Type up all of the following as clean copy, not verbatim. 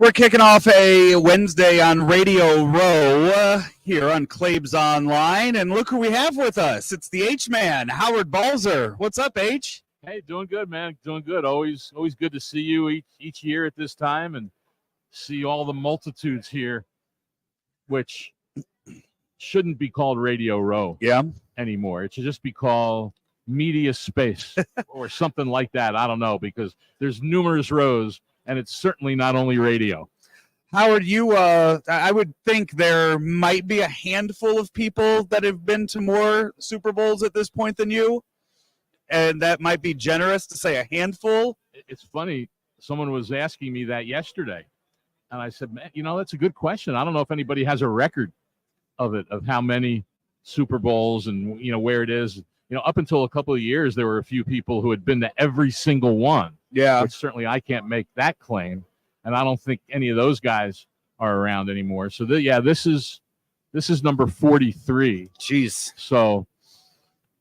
We're kicking off a Wednesday on Radio Row here on Claibs Online, and look who we have with us. It's the H-Man, Howard Balzer. What's up, H? Hey, doing good, man. Doing good. Always good to see you each year at this time and see all the multitudes here, which shouldn't be called Radio Row anymore. It should just be called Media Space or something like that. I don't know, because there's numerous rows. And it's certainly not only radio. Howard, I would think there might be a handful of people that have been to more Super Bowls at this point than you. And that might be generous to say a handful. It's funny. Someone was asking me that yesterday. And I said, man, that's a good question. I don't know if anybody has a record of it, of how many Super Bowls and, where it is. Up until a couple of years, there were a few people who had been to every single one. Yeah. Which certainly I can't make that claim. And I don't think any of those guys are around anymore. So, this is number 43. Jeez. So,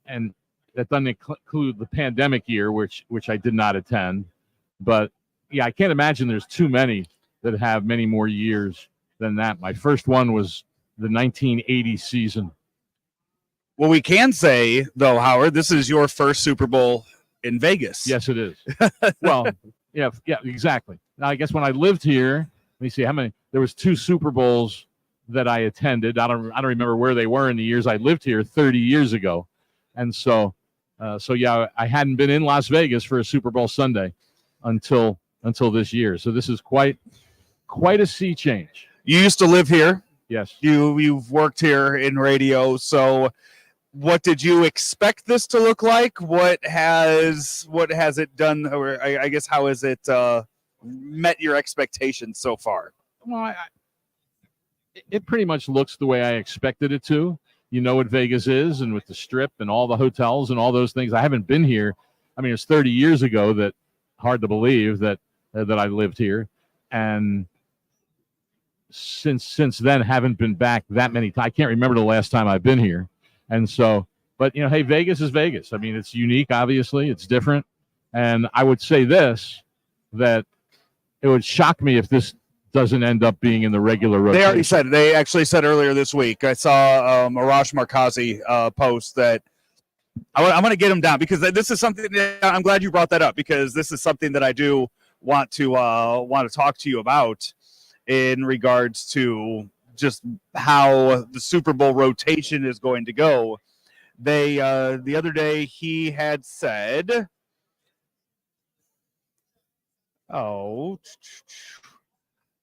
and that doesn't include the pandemic year, which I did not attend. But, I can't imagine there's too many that have many more years than that. My first one was the 1980 season. Well, we can say, though, Howard, this is your first Super Bowl in Vegas. Yes, it is. Well, yeah, exactly. Now, I guess when I lived here, let me see how many. There was 2 Super Bowls that I attended. I don't remember where they were in the years I lived here 30 years ago, and so I hadn't been in Las Vegas for a Super Bowl Sunday until this year. So this is quite a sea change. You used to live here. Yes. You've worked here in radio, so. What did you expect this to look like? What has it done? Or I guess how has it met your expectations so far? Well, it pretty much looks the way I expected it to. You know what Vegas is, and with the Strip and all the hotels and all those things. I haven't been here. I mean, it was 30 years ago. That hard to believe that I lived here, and since then haven't been back that many times. I can't remember the last time I've been here. And so, but, hey, Vegas is Vegas. I mean, it's unique, obviously. It's different. And I would say that it would shock me if this doesn't end up being in the regular rotation. They actually said earlier this week, I saw Arash Markazi post that I'm going to get him down, because this is something that I'm glad you brought that up, because this is something that I do want to talk to you about in regards to just how the Super Bowl rotation is going to go. They the other day he had said, that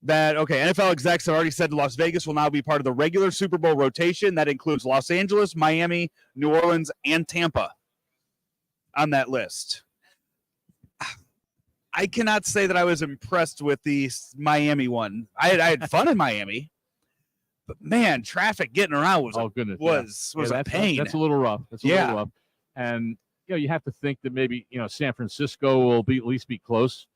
NFL execs have already said Las Vegas will now be part of the regular Super Bowl rotation. That includes Los Angeles, Miami, New Orleans, and Tampa on that list. I cannot say that I was impressed with the Miami one. I had fun in Miami. But man, traffic getting around was a pain. That's a little rough. Little rough. And you have to think that maybe San Francisco will at least be close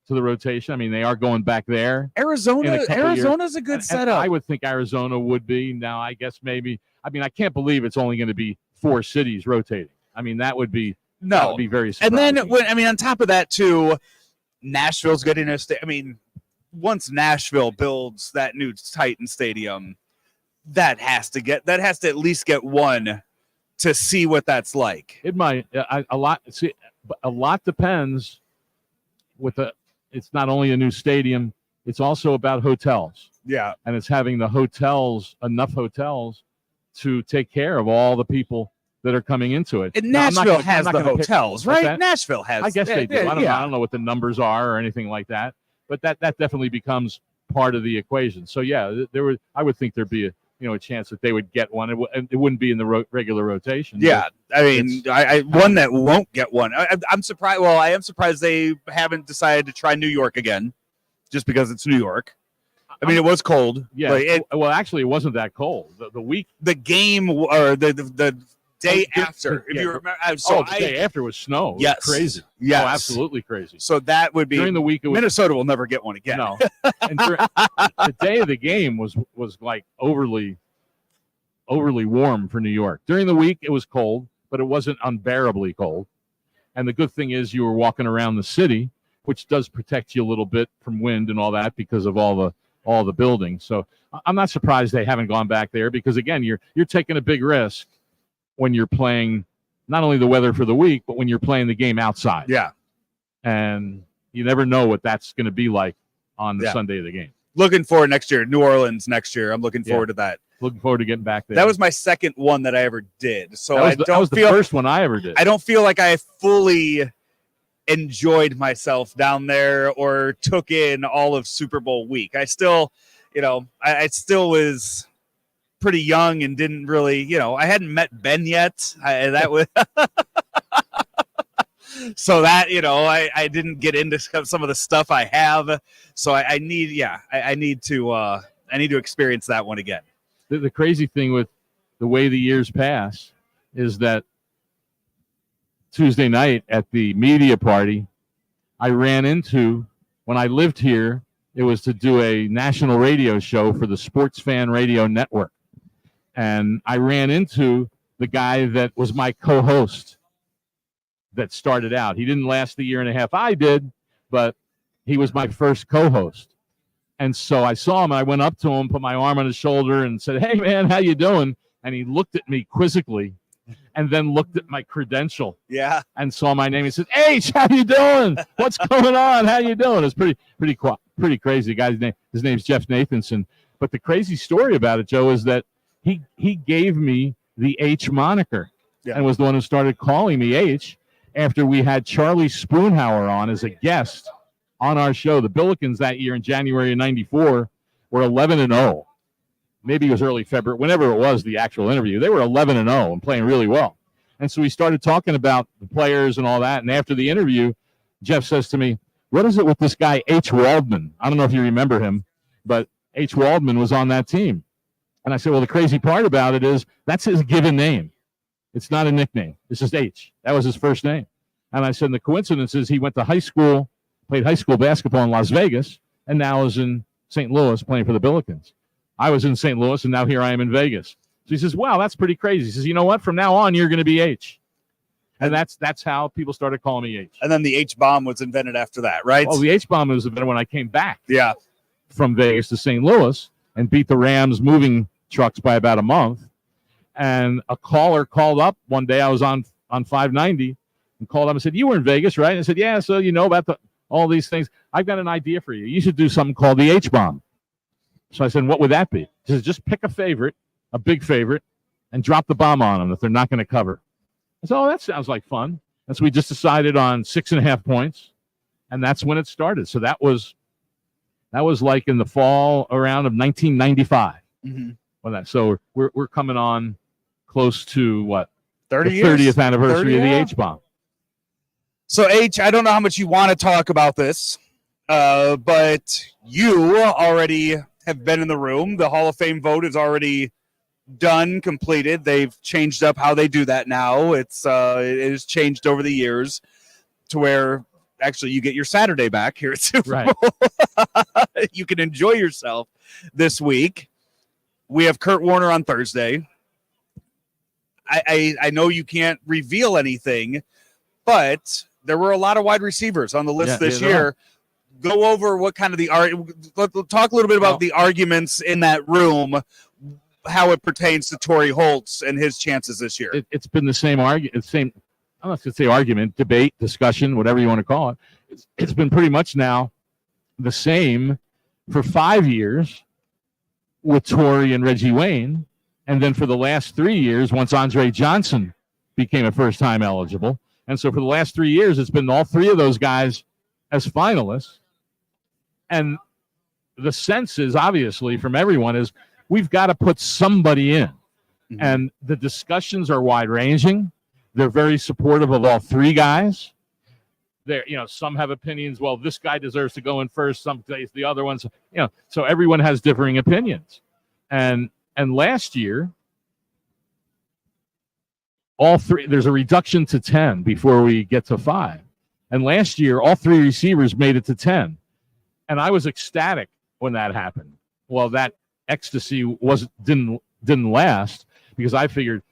to the rotation. I mean, they are going back there. Arizona's a good setup. I would think Arizona would be. Now, I guess maybe. I mean, I can't believe it's only going to be 4 cities rotating. I mean, that would be very surprising. And then on top of that too, Nashville's getting a I mean, once Nashville builds that new Titan Stadium, that has to at least get one to see what that's like. It might a lot depends it's not only a new stadium, it's also about hotels. Yeah. And it's having the hotels, enough hotels to take care of all the people that are coming into it. And Nashville has the hotels, right? Nashville has. I guess they do. I don't know what the numbers are or anything like that, but that definitely becomes part of the equation. So I would think there'd be a chance that they would get one. It wouldn't be in the regular rotation. Yeah, I mean, one that won't get one. I'm surprised. Well, I am surprised they haven't decided to try New York again, just because it's New York. I mean, it was cold. Yeah. Well, actually, it wasn't that cold. The game or the day after. If you remember, the day after was snow. Yes, it was crazy. Yes, absolutely crazy. So that would be during the week. Minnesota will never get one again. No, and the day of the game was like overly warm for New York. During the week, it was cold, but it wasn't unbearably cold. And the good thing is, you were walking around the city, which does protect you a little bit from wind and all that because of all the buildings. So I'm not surprised they haven't gone back there because, again, you're taking a big risk when you're playing not only the weather for the week, but when you're playing the game outside. Yeah. And you never know what that's going to be like on the Sunday of the game. Looking forward next year. New Orleans next year. I'm looking forward to that. Looking forward to getting back there. That was my second one that I ever did. So that was the first one I ever did. I don't feel like I fully enjoyed myself down there or took in all of Super Bowl week. I still, I still was pretty young and didn't really, I hadn't met Ben yet. That was so that, I didn't get into some of the stuff I have. So I need to experience that one again. The crazy thing with the way the years pass is that Tuesday night at the media party, I ran into, when I lived here, it was to do a national radio show for the Sports Fan Radio Network. And I ran into the guy that was my co-host that started out. He didn't last the year and a half I did, but he was my first co-host. And so I saw him, and I went up to him, put my arm on his shoulder, and said, "Hey, man, how you doing?" And he looked at me quizzically, and then looked at my credential. Yeah. And saw my name. He said, "H, how you doing? What's going on? How you doing?" It's pretty crazy. The guy's name, his name's Jeff Nathanson. But the crazy story about it, Joe, is that he gave me the H moniker, and was the one who started calling me H after we had Charlie Spoonhauer on as a guest on our show. The Billikens that year in January of '94 were 11-0. Maybe it was early February, whenever it was the actual interview. They were 11-0 and playing really well. And so we started talking about the players and all that. And after the interview, Jeff says to me, "What is it with this guy, H. Waldman?" I don't know if you remember him, but H. Waldman was on that team. And I said, "Well, the crazy part about it is that's his given name. It's not a nickname. It's just H. That was his first name." And I said, and the coincidence is he went to high school, played high school basketball in Las Vegas, and now is in St. Louis playing for the Billikens. I was in St. Louis, and now here I am in Vegas. So he says, "Wow, that's pretty crazy." He says, "You know what? From now on, you're going to be H." And that's how people started calling me H. And then the H-bomb was invented after that, right? Oh, the H-bomb was invented when I came back Yeah. from Vegas to St. Louis and beat the Rams moving trucks by about a month. And a caller called up one day. I was on 590 and called up and said, "You were in Vegas, right?" And I said, "Yeah, so you know about all these things. I've got an idea for you. You should do something called the H-bomb." So I said, "What would that be?" He said, "Just pick a favorite, a big favorite, and drop the bomb on them that they're not going to cover." I said, "Oh, that sounds like fun." And so we just decided on 6.5 points, and that's when it started. So that was like in the fall around of 1995. Mm-hmm. So we're coming on close to what? 30 the years? 30th anniversary 30, of the yeah. H-bomb. So, H, I don't know how much you want to talk about this, but you already have been in the room. The Hall of Fame vote is already done, completed. They've changed up how they do that now. It has changed over the years to where actually you get your Saturday back here at Super Bowl. You can enjoy yourself this week. We have Kurt Warner on Thursday. I know you can't reveal anything, but there were a lot of wide receivers on the list this year. Go over what kind of talk a little bit about the arguments in that room, how it pertains to Torrey Holtz and his chances this year. It's been the same argument, I'm not going to say argument, debate, discussion, whatever you want to call it. It's been pretty much now the same for 5 years with Torrey and Reggie Wayne. And then for the last 3 years, once Andre Johnson became a first-time eligible. And so for the last 3 years, it's been all three of those guys as finalists. And the sense is, obviously, from everyone is we've got to put somebody in. Mm-hmm. And the discussions are wide-ranging. They're very supportive of all three guys. Some have opinions, well, this guy deserves to go in first, some say the other ones. So everyone has differing opinions. And last year, all three, there's a reduction to 10 before we get to 5. And last year, all three receivers made it to 10. And I was ecstatic when that happened. Well, that ecstasy didn't last because I figured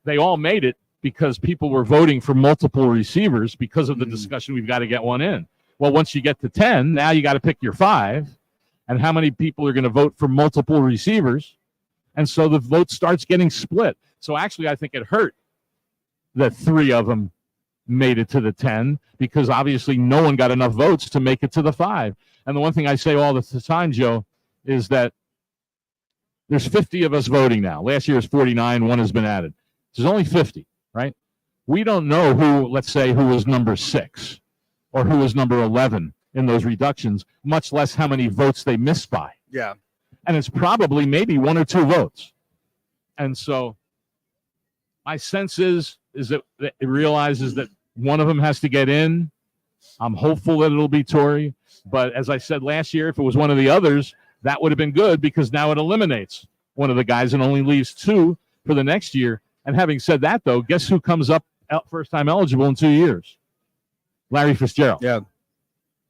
they all made it because people were voting for multiple receivers because of the discussion, we've got to get one in. Well, once you get to 10, now you got to pick your 5, and how many people are going to vote for multiple receivers. And so the vote starts getting split. So actually, I think it hurt that 3 of them made it to the 10 because obviously no one got enough votes to make it to the 5. And the one thing I say all the time, Joe, is that there's 50 of us voting now. Last year was 49. One has been added. There's only 50, right? We don't know who, let's say, who was number 6 or who was number 11 in those reductions, much less how many votes they missed by. Yeah. And it's probably maybe 1 or 2 votes. And so my sense is that it realizes that one of them has to get in. I'm hopeful that it'll be Tory. But as I said last year, if it was one of the others, that would have been good because now it eliminates one of the guys and only leaves 2 for the next year. And having said that, though, guess who comes up first time eligible in 2 years? Larry Fitzgerald. Yeah.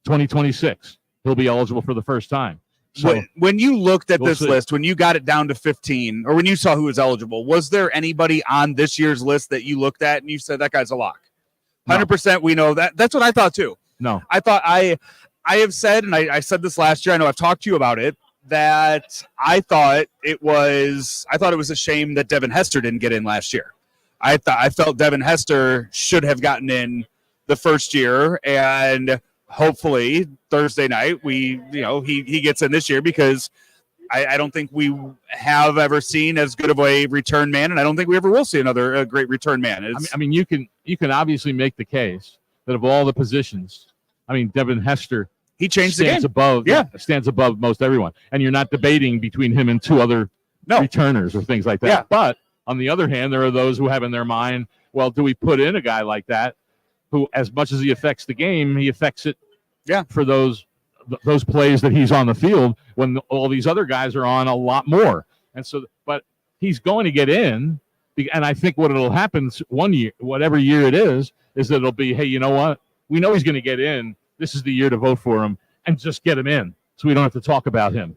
2026. He'll be eligible for the first time. So when you looked at we'll this see. list, when you got it down to 15, or when you saw who was eligible, was there anybody on this year's list that you looked at and you said that guy's a lock? 100% we know that. That's what I thought too. No. I thought I have said, and I said this last year, I know I've talked to you about it, that I thought it was a shame that Devin Hester didn't get in last year. I felt Devin Hester should have gotten in the first year, and hopefully Thursday night he gets in this year because I don't think we have ever seen as good of a return man, and I don't think we ever will see another great return man. I mean, you can obviously make the case that of all the positions, I mean, Devin Hester, he changed the stands game. above, stands above most everyone, and you're not debating between him and 2 other returners or things like that. Yeah. But on the other hand, there are those who have in their mind, well, do we put in a guy like that who, as much as he affects the game, he affects it for those plays that he's on the field when all these other guys are on a lot more. And so, but he's going to get in, and I think what it'll happen one year, whatever year it is that it'll be, hey, you know what? We know he's going to get in. This is the year to vote for him and just get him in so we don't have to talk about him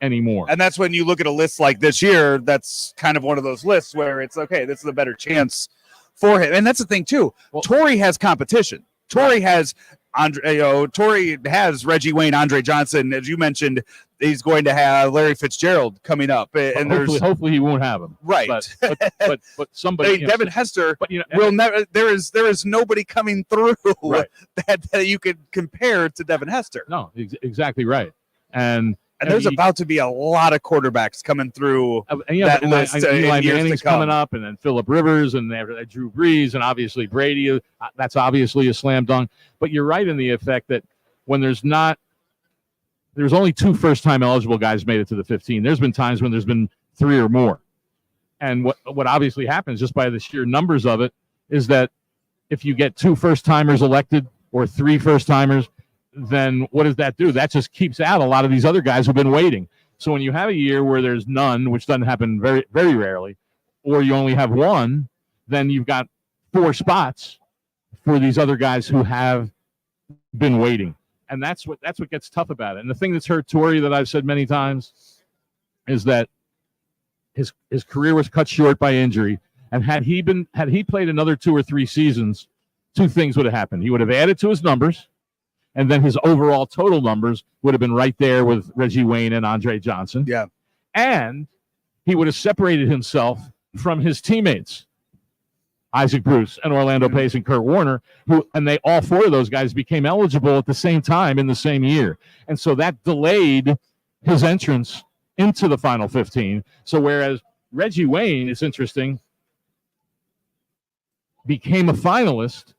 anymore. And that's when you look at a list like this year, that's kind of one of those lists where it's, okay, this is a better chance for him. And that's the thing, too. Well, Tory has competition. Tory has Tory has Reggie Wayne, Andre Johnson. As you mentioned, he's going to have Larry Fitzgerald coming up. And hopefully he won't have him. Right. But somebody, Devin Hester will never. There is nobody coming through that you could compare to Devin Hester. No, exactly right. And there's about to be a lot of quarterbacks coming through that list. Eli Manning's coming up, and then Phillip Rivers, and Drew Brees, and obviously Brady. That's obviously a slam dunk. But you're right in the effect that when there's only 2 first-time eligible guys made it to the 15. There's been times when there's been 3 or more. And what obviously happens just by the sheer numbers of it is that if you get 2 first-timers elected or 3 first-timers, then what does that do? That just keeps out a lot of these other guys who've been waiting. So when you have a year where there's none, which doesn't happen very, very rarely, or you only have 1, then you've got 4 spots for these other guys who have been waiting. And that's what gets tough about it. And the thing that's hurt Tory that I've said many times is that his career was cut short by injury. And had he played another 2 or 3 seasons, 2 things would have happened. He would have added to his numbers, and then his overall total numbers would have been right there with Reggie Wayne and Andre Johnson. Yeah. And he would have separated himself from his teammates, Isaac Bruce and Orlando Pace and Kurt Warner, and all 4 of those guys became eligible at the same time in the same year. And so that delayed his entrance into the final 15. So whereas Reggie Wayne, is interesting, became a finalist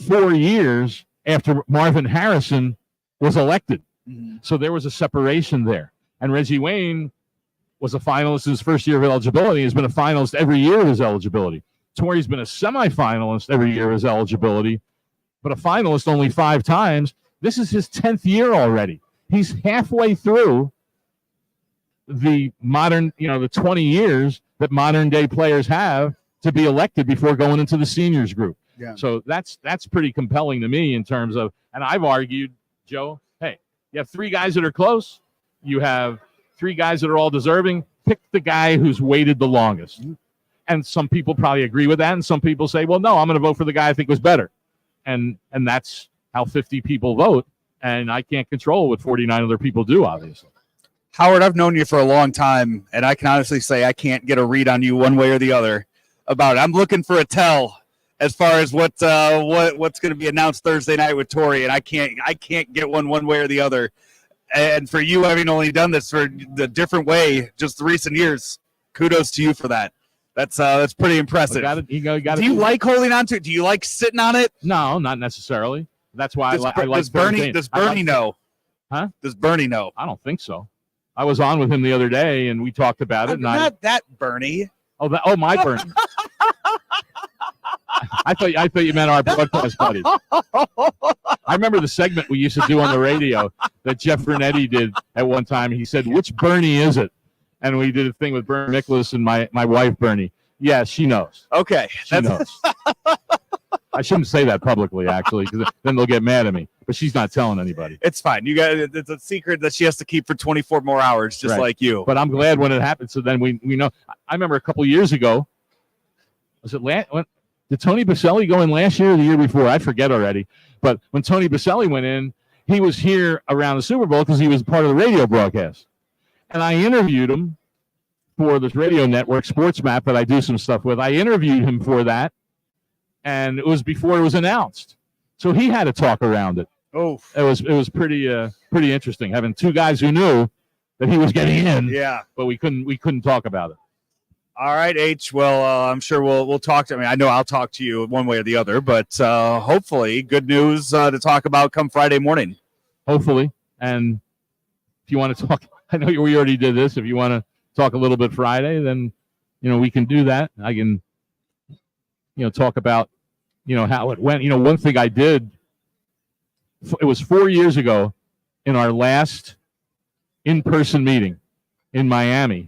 4 years after Marvin Harrison was elected. Mm-hmm. So there was a separation there. And Reggie Wayne was a finalist in his first year of eligibility. He's been a finalist every year of his eligibility. Tory's been a semifinalist every year of his eligibility, but a finalist only 5 times. This is his 10th year already. He's halfway through the modern, the 20 years that modern day players have to be elected before going into the seniors group. Yeah. So that's pretty compelling to me in terms of, and I've argued, Joe, hey, you have 3 guys that are close. You have 3 guys that are all deserving. Pick the guy who's waited the longest. Mm-hmm. And some people probably agree with that. And some people say, well, no, I'm going to vote for the guy I think was better. And that's how 50 people vote. and I can't control what 49 other people do, obviously. Howard, I've known you for a long time, and I can honestly say I can't get a read on you one way or the other about it. I'm looking for a tell as far as what's going to be announced Thursday night with Tori, and I can't get one way or the other. And for you having only done this for the different way just the recent years, kudos to you for that. That's pretty impressive. Do you like holding on to it? Do you like sitting on it? No, not necessarily. That's why I like. Does Bernie know? Huh? Does Bernie know? I don't think so. I was on with him the other day, and we talked about it. Not that Bernie. My Bernie. I thought you meant our broadcast buddy. I remember the segment we used to do on the radio that Jeff Vernetti did at one time. He said, "Which Bernie is it?" And we did a thing with Bernie Nicholas and my wife Bernie. Yeah, she knows. Okay, she knows. I shouldn't say that publicly, actually, because then they'll get mad at me. But she's not telling anybody. It's fine. It's a secret that she has to keep for 24 more hours, just right. like you. But I'm glad when it happened. So then we know. I remember a couple years ago. Was it did Tony Baselli go in last year or the year before? I forget already. But when Tony Baselli went in, he was here around the Super Bowl because he was part of the radio broadcast. And I interviewed him for this radio network, Sports Map, that I do some stuff with. I interviewed him for that, and it was before it was announced. So he had to talk around it. Oh, it was pretty interesting having two guys who knew that he was getting in. Yeah, but we couldn't talk about it. All right, H. Well, I'm sure we'll talk to. I know I'll talk to you one way or the other, but hopefully, good news to talk about come Friday morning. Hopefully, and if you want to talk. I know we already did this. If you want to talk a little bit Friday, then, we can do that. I can, talk about, how it went. One thing I did, it was 4 years ago in our last in-person meeting in Miami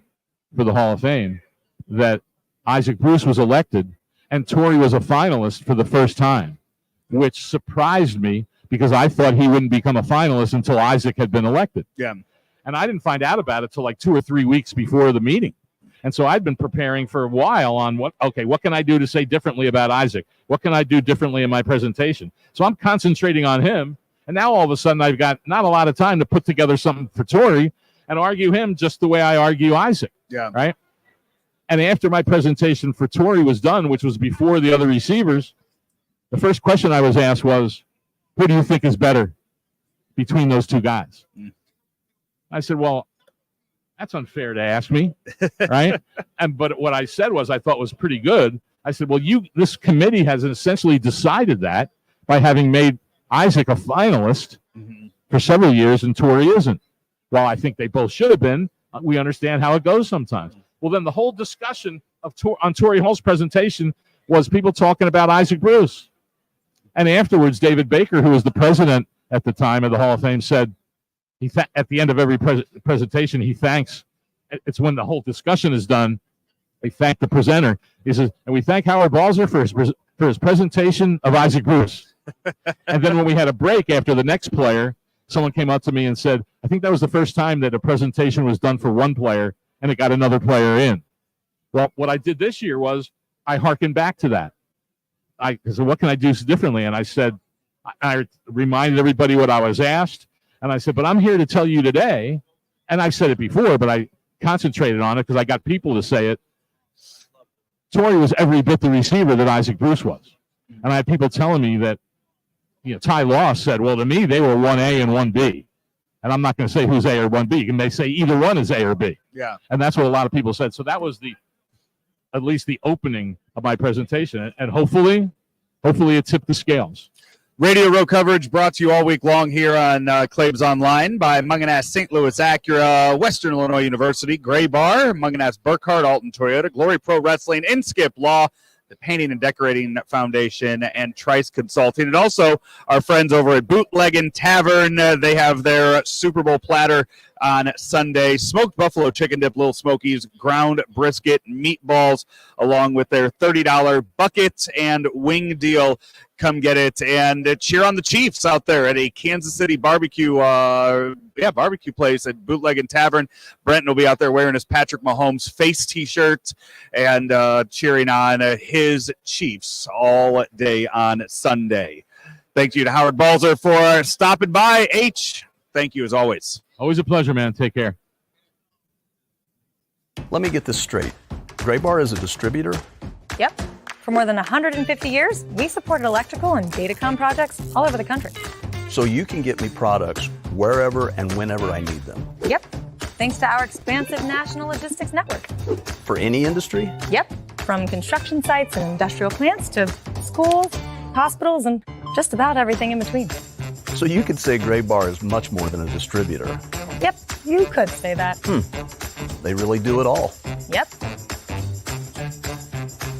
for the Hall of Fame that Isaac Bruce was elected and Tori was a finalist for the first time, which surprised me because I thought he wouldn't become a finalist until Isaac had been elected. Yeah. And I didn't find out about it till like 2 or 3 weeks before the meeting. And so I'd been preparing for a while on what can I do to say differently about Isaac? What can I do differently in my presentation? So I'm concentrating on him. And now all of a sudden I've got not a lot of time to put together something for Tori and argue him just the way I argue Isaac. Yeah. Right. And after my presentation for Tori was done, which was before the other receivers, the first question I was asked was, who do you think is better between those two guys? I said, well, that's unfair to ask me, right? But what I said was I thought was pretty good. I said, well, this committee has essentially decided that by having made Isaac a finalist for several years and Tori isn't. While I think they both should have been, we understand how it goes sometimes. Well, then the whole discussion on Tori Hall's presentation was people talking about Isaac Bruce. And afterwards, David Baker, who was the president at the time of the Hall of Fame, said, at the end of every presentation, he thanks. It's when the whole discussion is done. They thank the presenter. He says, and we thank Howard Balzer for his presentation of Isaac Bruce. And then when we had a break after the next player, someone came up to me and said, I think that was the first time that a presentation was done for one player and it got another player in. Well, what I did this year was I hearkened back to that. I said, what can I do differently? And I said, I reminded everybody what I was asked. And I said, but I'm here to tell you today, and I've said it before, but I concentrated on it because I got people to say it. Tori was every bit the receiver that Isaac Bruce was. And I had people telling me that, Ty Law said, well, to me, they were 1A and 1B. And I'm not going to say who's A or 1B. And they say either one is A or B. Yeah. And that's what a lot of people said. So that was at least the opening of my presentation. And hopefully it tipped the scales. Radio Row coverage brought to you all week long here on Claibs Online by Mungenast St. Louis Acura, Western Illinois University, Graybar, Mungenast Burkhardt, Alton Toyota, Glory Pro Wrestling, Inskip Law, the Painting and Decorating Foundation, and Trice Consulting. And also our friends over at Bootleggin Tavern. They have their Super Bowl platter on Sunday. Smoked buffalo chicken dip, Little Smokies, ground brisket, meatballs, along with their $30 bucket and wing deal. Come get it and cheer on the Chiefs out there at a Kansas City barbecue barbecue place at Bootleggin Tavern. Brenton will be out there wearing his Patrick Mahomes face T-shirt and cheering on his Chiefs all day on Sunday. Thank you to Howard Balzer for stopping by. H, thank you as always. Always a pleasure, man. Take care. Let me get this straight. Graybar is a distributor? Yep. For more than 150 years, we supported electrical and datacom projects all over the country. So you can get me products wherever and whenever I need them? Yep. Thanks to our expansive national logistics network. For any industry? Yep. From construction sites and industrial plants to schools, hospitals, and just about everything in between. So you could say Graybar is much more than a distributor? Yep, you could say that. They really do it all. Yep.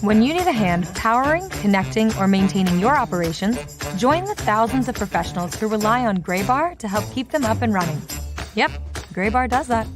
When you need a hand powering, connecting, or maintaining your operations, join the thousands of professionals who rely on Graybar to help keep them up and running. Yep, Graybar does that.